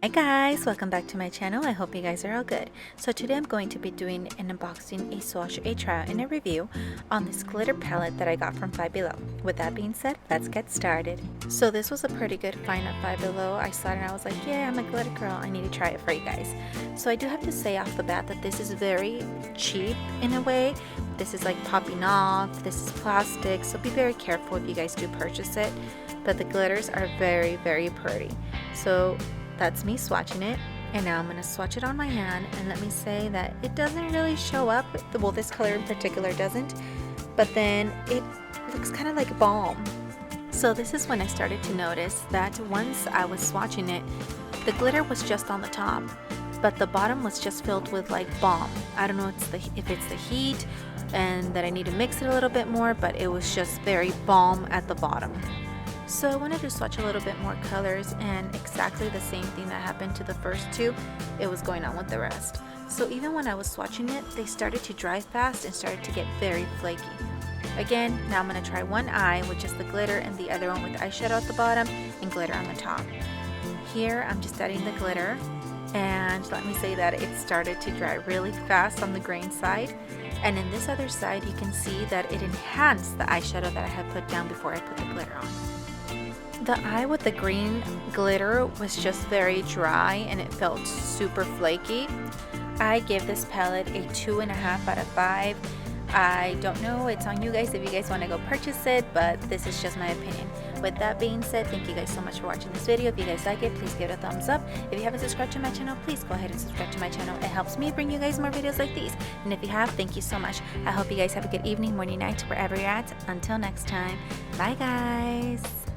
Hi guys, welcome back to my channel. I hope you guys are all good. So today I'm going to be doing an unboxing, a swatch, a trial, and a review on this glitter palette that I got from Five Below. With that being said, let's get started. So this was a pretty good find at Five Below. I saw it and I was like, yeah, I'm a glitter girl. I need to try it for you guys. So I do have to say off the bat that this is very cheap in a way. This is like popping off. This is plastic, so be very careful if you guys do purchase it. But the glitters are very, very pretty. So that's me swatching it, and now I'm going to swatch it on my hand, and let me say that it doesn't really show up, well, this color in particular doesn't, but then it looks kind of like balm. So this is when I started to notice that once I was swatching it, the glitter was just on the top, but the bottom was just filled with like balm. I don't know if it's the heat and that I need to mix it a little bit more, but it was just very balm at the bottom. So I wanted to swatch a little bit more colors, and exactly the same thing that happened to the first two, it was going on with the rest. So even when I was swatching it, they started to dry fast and started to get very flaky. Again, now I'm going to try one eye with just the glitter and the other one with eyeshadow at the bottom and glitter on the top. Here I'm just adding the glitter, and let me say that it started to dry really fast on the grain side. And in this other side you can see that it enhanced the eyeshadow that I had put down before I put the glitter on. The eye with the green glitter was just very dry and it felt super flaky. I give this palette a 2.5 out of 5. I don't know, it's on you guys if you guys want to go purchase it, but this is just my opinion. With that being said, thank you guys so much for watching this video. If you guys like it, please give it a thumbs up. If you haven't subscribed to my channel, please go ahead and subscribe to my channel. It helps me bring you guys more videos like these. And if you have, thank you so much. I hope you guys have a good evening, morning, night, wherever you're at. Until next time, bye guys.